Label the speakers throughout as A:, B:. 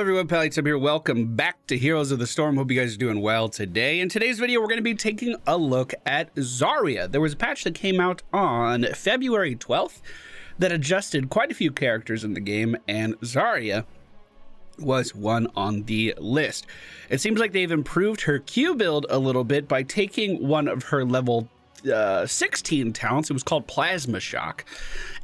A: everyone, MFPallytime here. Welcome back to Heroes of the Storm. Hope you guys are doing well today. In today's video, we're going to be taking a look at Zarya. There was a patch that came out on February 12th that adjusted quite a few characters in the game, and Zarya was one on the list. It seems like they've improved her Q build a little bit by taking one of her level 16 talents. It was called Plasma Shock,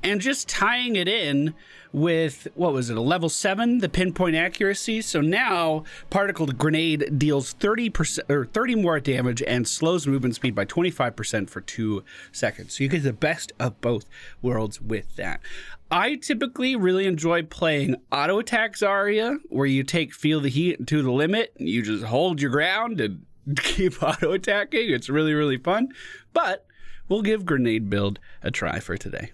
A: and just tying it in with, what was it, a level 7, the pinpoint accuracy. So now Particle Grenade deals 30% or 30 more damage and slows movement speed by 25% for 2 seconds. So you get the best of both worlds with that. I typically really enjoy playing auto attack Zarya, where you take Feel the Heat to the limit, and you just hold your ground and keep auto attacking. It's really, really fun, but we'll give grenade build a try for today.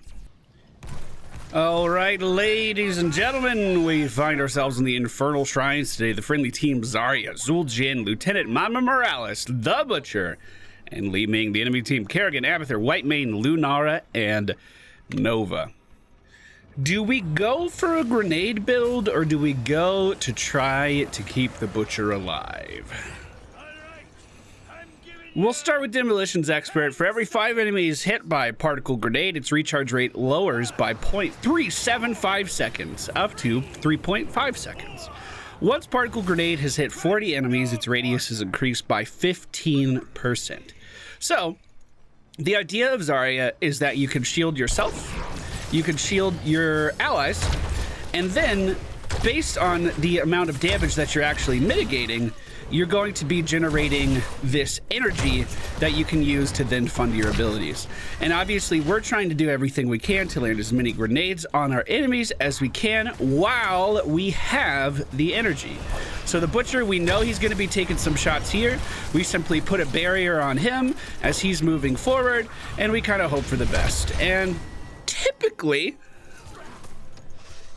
A: All right, ladies and gentlemen, we find ourselves in the Infernal Shrines today. The friendly team Zarya, Zul'jin, Lieutenant Mama Morales, the Butcher, and Li Ming. The enemy team Kerrigan, Abathur, Whitemane, Lunara, and Nova. Do we go for a grenade build, or do we go to try to keep the Butcher alive? We'll start with Demolitions Expert. For every 5 enemies hit by Particle Grenade, its recharge rate lowers by 0.375 seconds, up to 3.5 seconds. Once Particle Grenade has hit 40 enemies, its radius is increased by 15%. So, the idea of Zarya is that you can shield yourself, you can shield your allies, and then, based on the amount of damage that you're actually mitigating, you're going to be generating this energy that you can use to then fund your abilities. And obviously, we're trying to do everything we can to land as many grenades on our enemies as we can while we have the energy. So the Butcher, we know he's going to be taking some shots here. We simply put a barrier on him as he's moving forward, and we kind of hope for the best. And typically,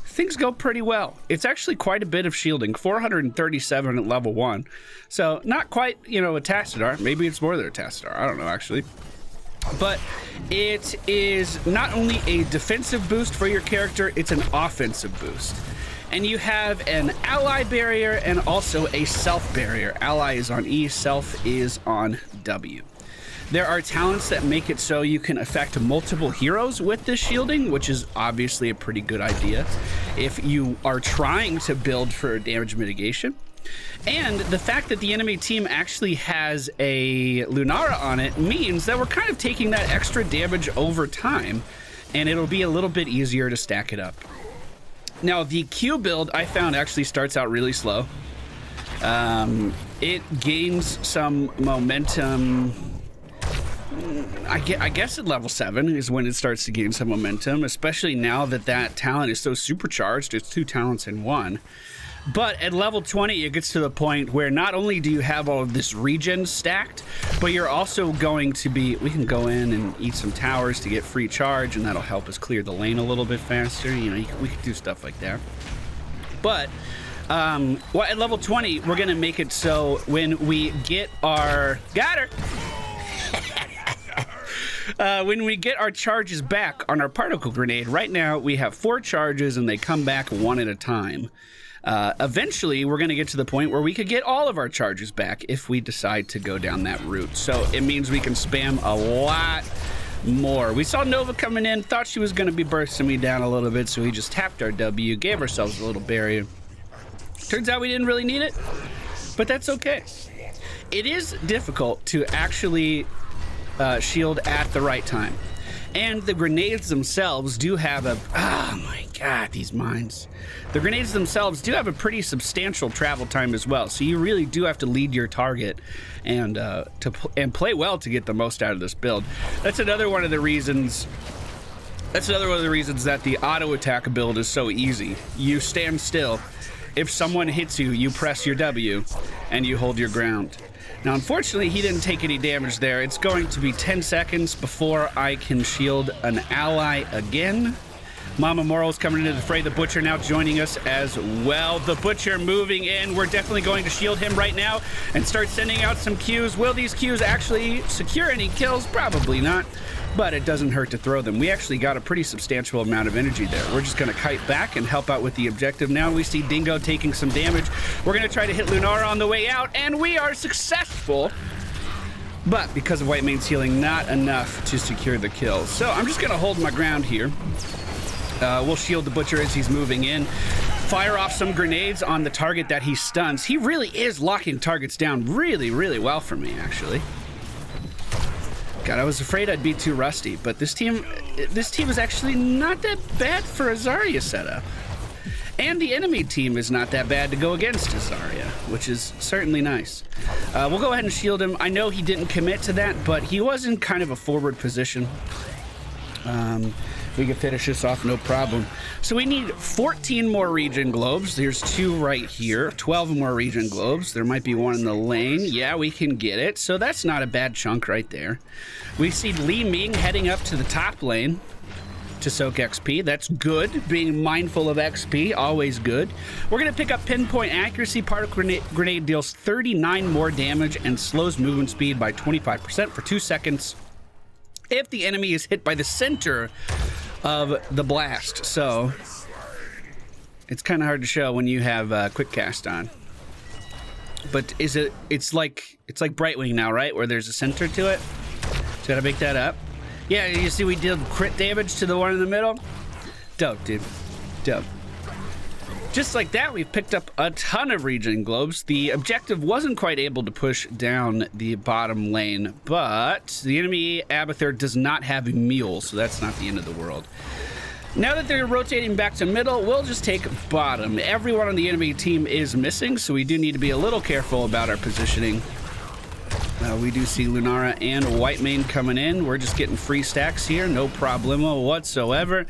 A: things go pretty well. It's actually quite a bit of shielding, 437 at level 1. So not quite, you know, a Tacitar. Maybe it's more than a Tacitar. I don't know, actually. But it is not only a defensive boost for your character, it's an offensive boost. And you have an ally barrier and also a self barrier. Ally is on E, self is on W. There are talents that make it so you can affect multiple heroes with this shielding, which is obviously a pretty good idea if you are trying to build for damage mitigation. And the fact that the enemy team actually has a Lunara on it means that we're kind of taking that extra damage over time, and it'll be a little bit easier to stack it up. Now, the Q build I found actually starts out really slow. It gains some momentum. I guess at level 7 is when it starts to gain some momentum, especially now that that talent is so supercharged. It's 2 talents in 1. But at level 20, it gets to the point where not only do you have all of this regen stacked, but you're also going to be, we can go in and eat some towers to get free charge, and that'll help us clear the lane a little bit faster. You know, we could do stuff like that. But well, at level 20, we're going to make it so when we get our... Got her! When we get our charges back on our Particle Grenade, right now we have 4 charges and they come back 1 at a time. Eventually, we're going to get to the point where we could get all of our charges back if we decide to go down that route. So it means we can spam a lot more. We saw Nova coming in, thought she was going to be bursting me down a little bit, so we just tapped our W, gave ourselves a little barrier. Turns out we didn't really need it, but that's okay. It is difficult to actually shield at the right time, and the grenades themselves do have a oh my god, these mines, the grenades themselves do have a pretty substantial travel time as well, so you really do have to lead your target and play well to get the most out of this build. That's another one of the reasons that the auto attack build is so easy. You stand still, if someone hits you, you press your W and you hold your ground. Now, unfortunately, he didn't take any damage there. It's going to be 10 seconds before I can shield an ally again. Mama Moral's coming into the fray. The Butcher now joining us as well. The Butcher moving in. We're definitely going to shield him right now and start sending out some Qs. Will these Qs actually secure any kills? Probably not. but it doesn't hurt to throw them. We actually got a pretty substantial amount of energy there. We're just going to kite back and help out with the objective. Now we see Dingo taking some damage. We're going to try to hit Lunara on the way out, and we are successful. But because of Whitemane's healing, not enough to secure the kill. So I'm just going to hold my ground here. We'll shield the Butcher as he's moving in. Fire off some grenades on the target that he stuns. He really is locking targets down really, really well for me, actually. God, I was afraid I'd be too rusty, but this team is actually not that bad for a Zarya setup. And the enemy team is not that bad to go against a Zarya, which is certainly nice. We'll go ahead and shield him. I know he didn't commit to that, but he was in kind of a forward position. We can finish this off, no problem. So we need 14 more region globes. There's 2 right here. 12 more region globes. There might be one in the lane. Yeah, we can get it. So that's not a bad chunk right there. We see Li Ming heading up to the top lane to soak XP. That's good. Being mindful of XP, always good. We're going to pick up Pinpoint Accuracy. Particle Grenade deals 39 more damage and slows movement speed by 25% for 2 seconds if the enemy is hit by the center of the blast. So it's kind of hard to show when you have quick cast on. But it's like Brightwing now, right? Where there's a center to it. Just gotta make that up. Yeah, you see we did crit damage to the one in the middle. Dope, dude. Dope. Just like that, we've picked up a ton of region globes. The objective wasn't quite able to push down the bottom lane, but the enemy Abathur does not have a mule, so that's not the end of the world. Now that they're rotating back to middle, we'll just take bottom. Everyone on the enemy team is missing, so we do need to be a little careful about our positioning. We do see Lunara and Whitemane coming in. We're just getting free stacks here, no problemo whatsoever.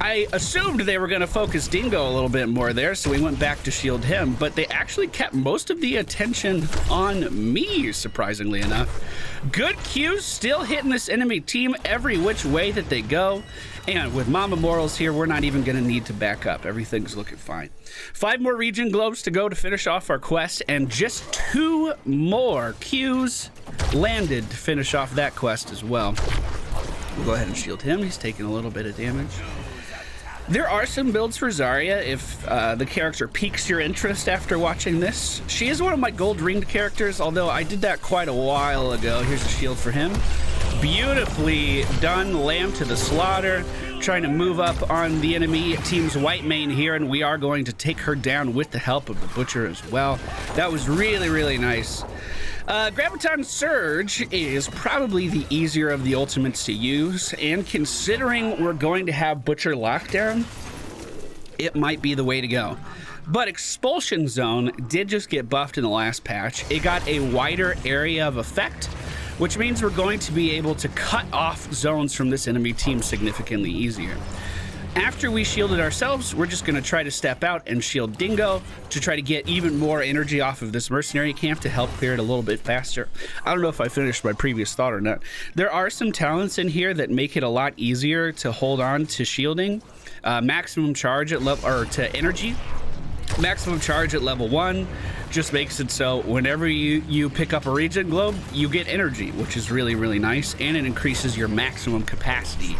A: I assumed they were going to focus Dingo a little bit more there, so we went back to shield him, but they actually kept most of the attention on me, surprisingly enough. Good Qs still hitting this enemy team every which way that they go, and with Mama Morals here, we're not even going to need to back up. Everything's looking fine. 5 more region globes to go to finish off our quest, and just 2 more Qs landed to finish off that quest as well. We'll go ahead and shield him. He's taking a little bit of damage. There are some builds for Zarya if the character piques your interest after watching this. She is one of my gold ringed characters, although I did that quite a while ago. Here's a shield for him. Beautifully done, lamb to the slaughter. Trying to move up on the enemy team's Whitemane here, and we are going to take her down with the help of the Butcher as well. That was really, really nice. Graviton Surge is probably the easier of the ultimates to use, and considering we're going to have Butcher lockdown, it might be the way to go. But Expulsion Zone did just get buffed in the last patch. It got a wider area of effect, which means we're going to be able to cut off zones from this enemy team significantly easier. After we shielded ourselves, we're just going to try to step out and shield Dingo to try to get even more energy off of this mercenary camp to help clear it a little bit faster. I don't know if I finished my previous thought or not. There are some talents in here that make it a lot easier to hold on to shielding. Maximum charge at level, or to energy. Maximum charge at level 1 just makes it so whenever you pick up a region globe, you get energy, which is really, really nice, and it increases your maximum capacity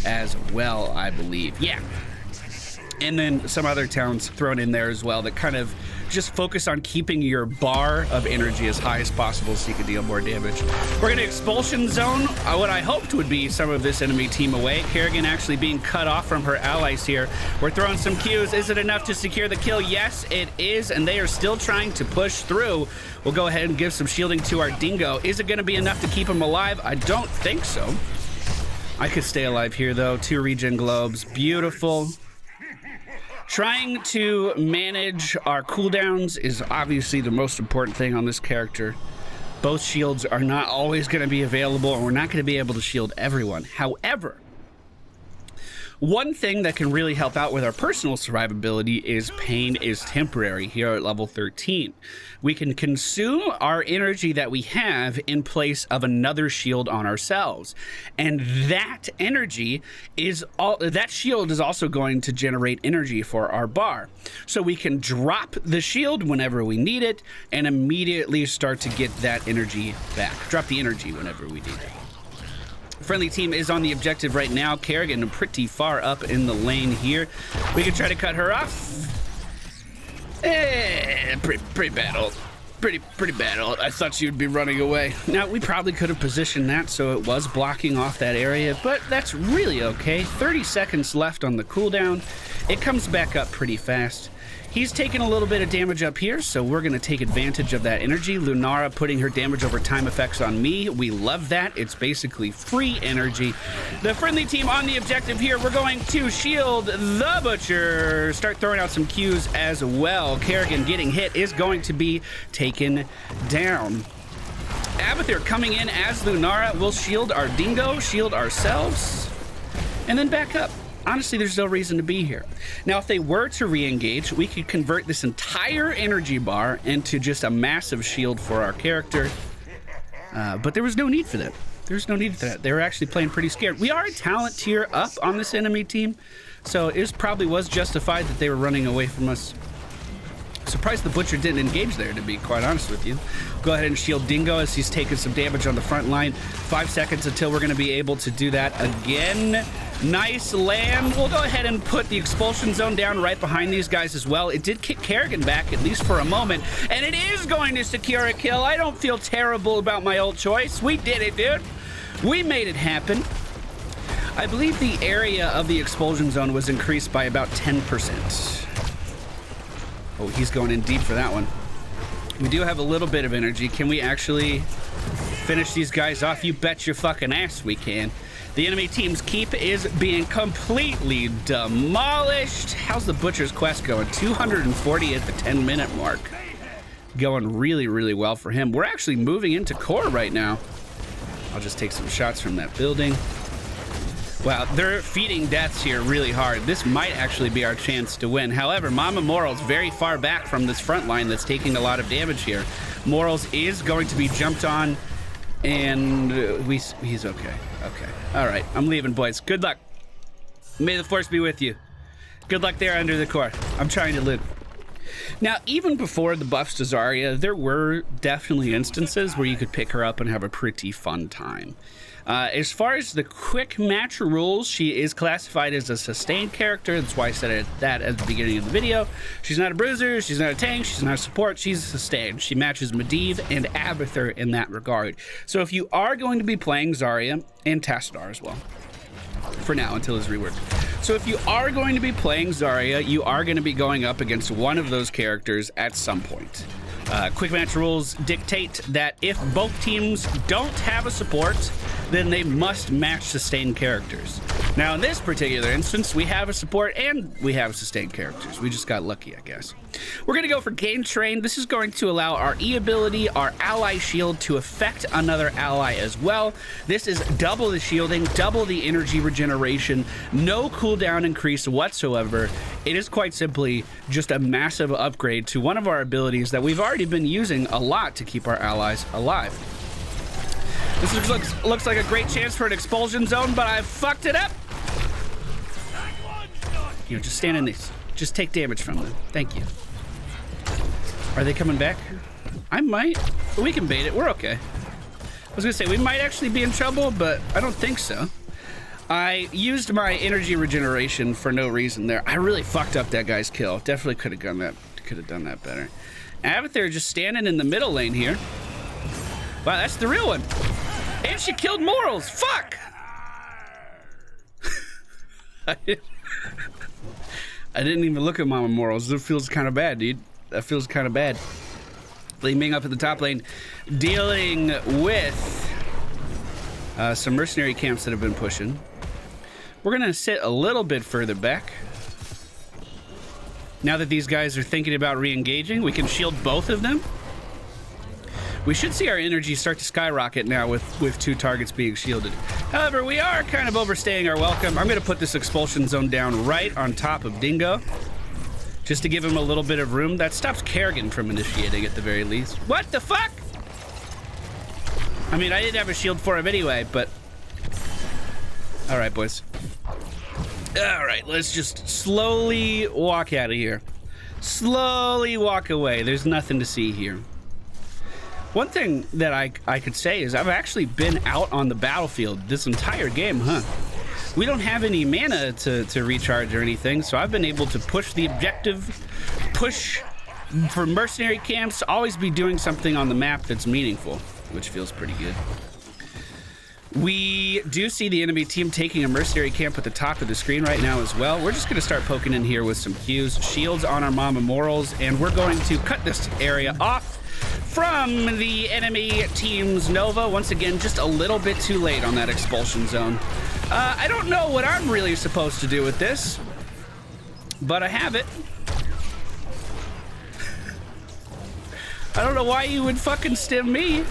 A: as well, I believe. Yeah. And then some other talents thrown in there as well that kind of just focus on keeping your bar of energy as high as possible so you can deal more damage. We're going to Expulsion Zone what I hoped would be some of this enemy team away. Kerrigan actually being cut off from her allies here. We're throwing some Qs. Is it enough to secure the kill? Yes, it is, and they are still trying to push through. We'll go ahead and give some shielding to our Dingo. Is it going to be enough to keep him alive? I don't think so. I could stay alive here, though. 2 regen globes. Beautiful. Trying to manage our cooldowns is obviously the most important thing on this character. Both shields are not always going to be available, and we're not going to be able to shield everyone. However, one thing that can really help out with our personal survivability is pain is temporary here at level 13. We can consume our energy that we have in place of another shield on ourselves. And that energy is that shield is also going to generate energy for our bar. So we can drop the shield whenever we need it and immediately start to get that energy back. Drop the energy whenever we need it. Friendly team is on the objective right now. Kerrigan pretty far up in the lane here. We can try to cut her off. Pretty bad ult. Pretty bad ult. I thought she would be running away. Now, we probably could have positioned that so it was blocking off that area, but that's really okay. 30 seconds left on the cooldown. It comes back up pretty fast. He's taking a little bit of damage up here, so we're going to take advantage of that energy. Lunara putting her damage over time effects on me. We love that. It's basically free energy. The friendly team on the objective here. We're going to shield the Butcher. Start throwing out some Qs as well. Kerrigan getting hit is going to be taken down. Abathur coming in as Lunara. We'll shield our Dingo, shield ourselves, and then back up. Honestly, there's no reason to be here. Now, if they were to re-engage, we could convert this entire energy bar into just a massive shield for our character. But there was no need for that. There's no need for that. They were actually playing pretty scared. We are a talent tier up on this enemy team, so it probably was justified that they were running away from us. Surprised the Butcher didn't engage there, to be quite honest with you. Go ahead and shield Dingo as he's taking some damage on the front line. 5 seconds until we're going to be able to do that again. Nice land. We'll go ahead and put the expulsion zone down right behind these guys as well. It did kick Kerrigan back, at least for a moment, and it is going to secure a kill. I don't feel terrible about my ult choice. We did it, dude. We made it happen. I believe the area of the expulsion zone was increased by about 10%. Oh, he's going in deep for that one. We do have a little bit of energy. Can we actually finish these guys off? You bet your fucking ass we can. The enemy team's keep is being completely demolished. How's the Butcher's quest going? 240 at the 10-minute mark. Going really, really well for him. We're actually moving into core right now. I'll just take some shots from that building. Wow, they're feeding deaths here really hard. This might actually be our chance to win. However, Mama Morals very far back from this front line that's taking a lot of damage here. Morals is going to be jumped on, and he's okay. Okay. All right, I'm leaving, boys. Good luck. May the force be with you. Good luck there under the core. I'm trying to live. Now, even before the buffs to Zarya, there were definitely instances where you could pick her up and have a pretty fun time. As far as the quick match rules, she is classified as a sustained character. That's why I said that at the beginning of the video. She's not a bruiser, she's not a tank, she's not a support, she's a sustained. She matches Medivh and Abathur in that regard. So if you are going to be playing Zarya, and Tassadar as well, for now until his rework. So if you are going to be playing Zarya, you are going to be going up against one of those characters at some point. Quick match rules dictate that if both teams don't have a support, then they must match sustained characters. Now in this particular instance, we have a support and we have sustained characters. We just got lucky, I guess. We're gonna go for Gain Train. This is going to allow our E ability, our ally shield, to affect another ally as well. This is double the shielding, double the energy regeneration, no cooldown increase whatsoever. It is quite simply just a massive upgrade to one of our abilities that we've already been using a lot to keep our allies alive. This looks like a great chance for an expulsion zone, but I fucked it up. You know, just stand in these. Just take damage from them. Thank you. Are they coming back? I might, but we can bait it. We're okay. I was gonna say, we might actually be in trouble, but I don't think so. I used my energy regeneration for no reason there. I really fucked up that guy's kill. Definitely could have done that better. Abathur just standing in the middle lane here. Wow, that's the real one. And she killed Morals. Fuck! I didn't even look at Mama Morals. That feels kind of bad, dude. That feels kind of bad. Li Ming up at the top lane, dealing with some mercenary camps that have been pushing. We're gonna sit a little bit further back. Now that these guys are thinking about re-engaging, we can shield both of them. We should see our energy start to skyrocket now with two targets being shielded. However, we are kind of overstaying our welcome. I'm gonna put this expulsion zone down right on top of Dingo, just to give him a little bit of room. That stops Kerrigan from initiating at the very least. What the fuck? I mean, I didn't have a shield for him anyway, but... All right, boys. All right, let's just slowly walk out of here. Slowly walk away. There's nothing to see here. One thing that I could say is I've actually been out on the battlefield this entire game, huh? We don't have any mana to recharge or anything, so I've been able to push the objective, push for mercenary camps, always be doing something on the map that's meaningful, which feels pretty good. We do see the enemy team taking a mercenary camp at the top of the screen right now as well. We're just going to start poking in here with some Qs, shields on our Mama Morals, and we're going to cut this area off from the enemy team's Nova. Once again, just a little bit too late on that expulsion zone. I don't know what I'm really supposed to do with this, but I have it. I don't know why you would fucking stim me.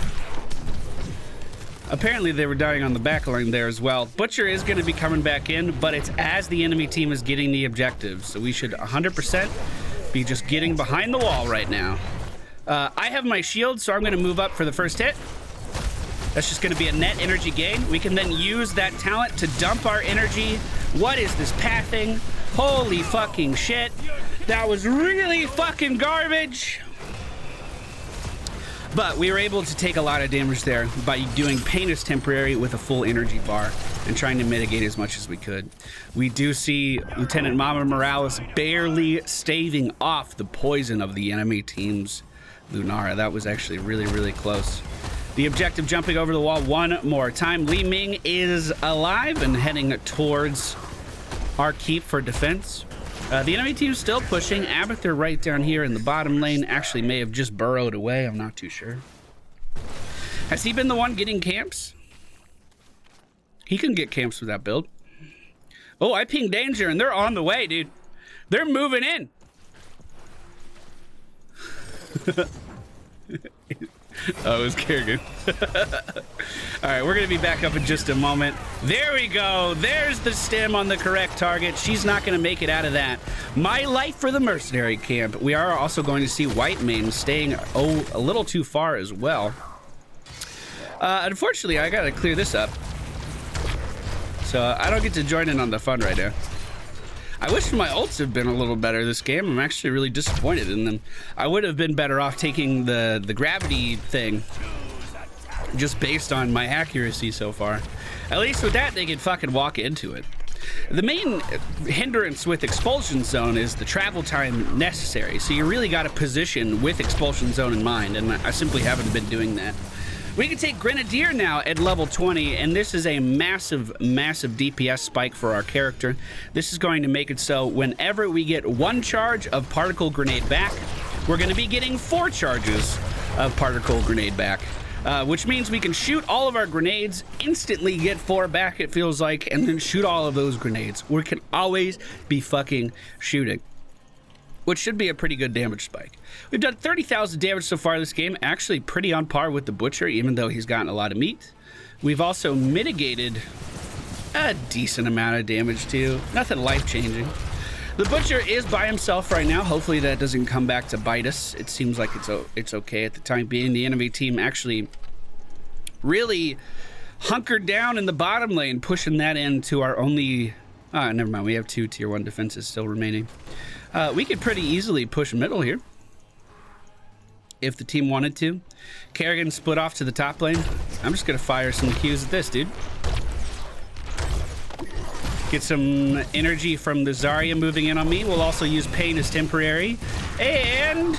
A: Apparently they were dying on the back line there as well. Butcher is going to be coming back in, but it's as the enemy team is getting the objective. So we should 100% be just getting behind the wall right now. I have my shield, so I'm going to move up for the first hit. That's just going to be a net energy gain. We can then use that talent to dump our energy. What is this pathing? Holy fucking shit. That was really fucking garbage. But we were able to take a lot of damage there by doing Pain is Temporary with a full energy bar and trying to mitigate as much as we could. We do see Lieutenant Mama Morales barely staving off the poison of the enemy team's Lunara. That was actually really, really close. The objective jumping over the wall one more time. Li Ming is alive and heading towards our keep for defense. The enemy team's still pushing. Abathur right down here in the bottom lane actually may have just burrowed away. I'm not too sure. Has he been the one getting camps? He can get camps with that build. Oh, I pinged danger and they're on the way, dude. They're moving in. Oh, it was Kerrigan. All right, we're gonna be back up in just a moment. There we go. There's the stem on the correct target. She's not gonna make it out of that. My life for the mercenary camp. We are also going to see Whitemane staying a little too far as well. Unfortunately, I gotta clear this up. So I don't get to join in on the fun right now. I wish my ults have been a little better this game. I'm actually really disappointed in them. I would have been better off taking the gravity thing just based on my accuracy so far. At least with that, they could fucking walk into it. The main hindrance with Expulsion Zone is the travel time necessary. So you really got to position with Expulsion Zone in mind, and I simply haven't been doing that. We can take Grenadier now at level 20, and this is a massive, massive DPS spike for our character. This is going to make it so whenever we get one charge of Particle Grenade back, we're going to be getting 4 charges of Particle Grenade back, which means we can shoot all of our grenades, instantly get 4 back, it feels like, and then shoot all of those grenades. We can always be fucking shooting, which should be a pretty good damage spike. We've done 30,000 damage so far this game, actually pretty on par with the Butcher, even though he's gotten a lot of meat. We've also mitigated a decent amount of damage too. Nothing life-changing. The Butcher is by himself right now. Hopefully that doesn't come back to bite us. It seems like it's okay at the time being. The enemy team actually really hunkered down in the bottom lane, pushing that into our only... never mind, we have 2 tier 1 defenses still remaining. We could pretty easily push middle here if the team wanted to. Kerrigan split off to the top lane. I'm just gonna fire some Qs at this, dude. Get some energy from the Zarya moving in on me. We'll also use Pain as Temporary. And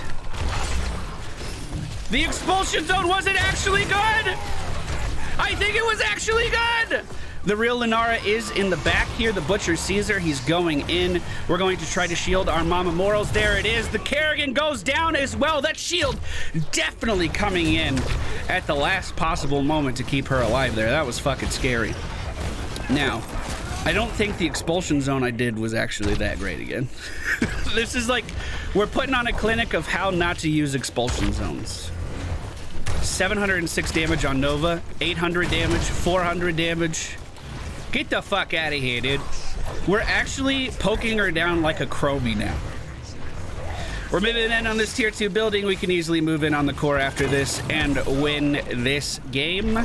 A: the Expulsion Zone wasn't actually good! I think it was actually good! The real Lunara is in the back here. The Butcher sees her. He's going in. We're going to try to shield our Mama Morals. There it is. The Kerrigan goes down as well. That shield definitely coming in at the last possible moment to keep her alive there. That was fucking scary. Now, I don't think the Expulsion Zone I did was actually that great again. This is like, we're putting on a clinic of how not to use Expulsion Zones. 706 damage on Nova, 800 damage, 400 damage. Get the fuck out of here, dude. We're actually poking her down like a chromie now. We're moving in on this tier 2 building. We can easily move in on the core after this and win this game.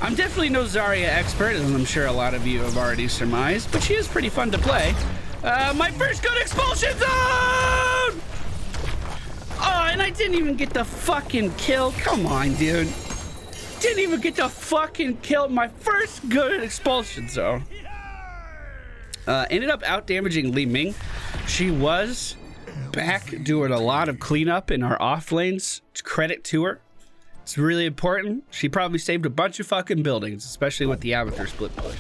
A: I'm definitely no Zarya expert, as I'm sure a lot of you have already surmised, but she is pretty fun to play. My first good Expulsion Zone! Oh, and I didn't even get the fucking kill. Come on, dude. Didn't even get the fucking kill. My first good expulsion zone. Ended up out damaging Li Ming. She was back doing a lot of cleanup in our off lanes. Credit to her. It's really important. She probably saved a bunch of fucking buildings, especially with the Avatar split push.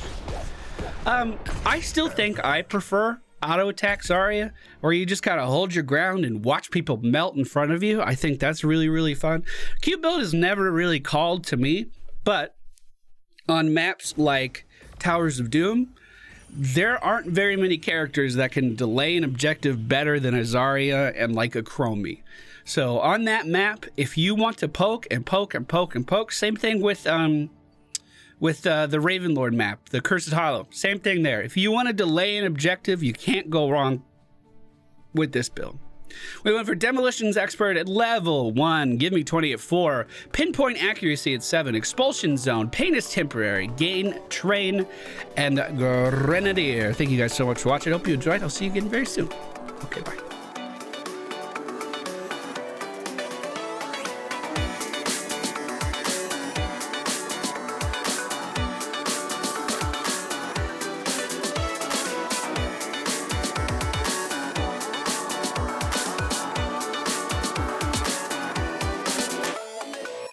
A: I still think I prefer auto attack Zarya, where you just kind of hold your ground and watch people melt in front of you. I think that's really, really fun. Q build is never really called to me, but on maps like Towers of Doom, there aren't very many characters that can delay an objective better than a Zarya and like a Chromie. So on that map, if you want to poke and poke and poke and poke, same thing with the Ravenlord map, the Cursed Hollow, same thing there. If you want to delay an objective, you can't go wrong with this build. We went for Demolitions Expert at level 1, Give Me 20 at 4, Pinpoint Accuracy at 7, Expulsion Zone, Pain is Temporary, Gain, Train, and Grenadier. Thank you guys so much for watching. I hope you enjoyed. I'll see you again very soon. Okay, bye.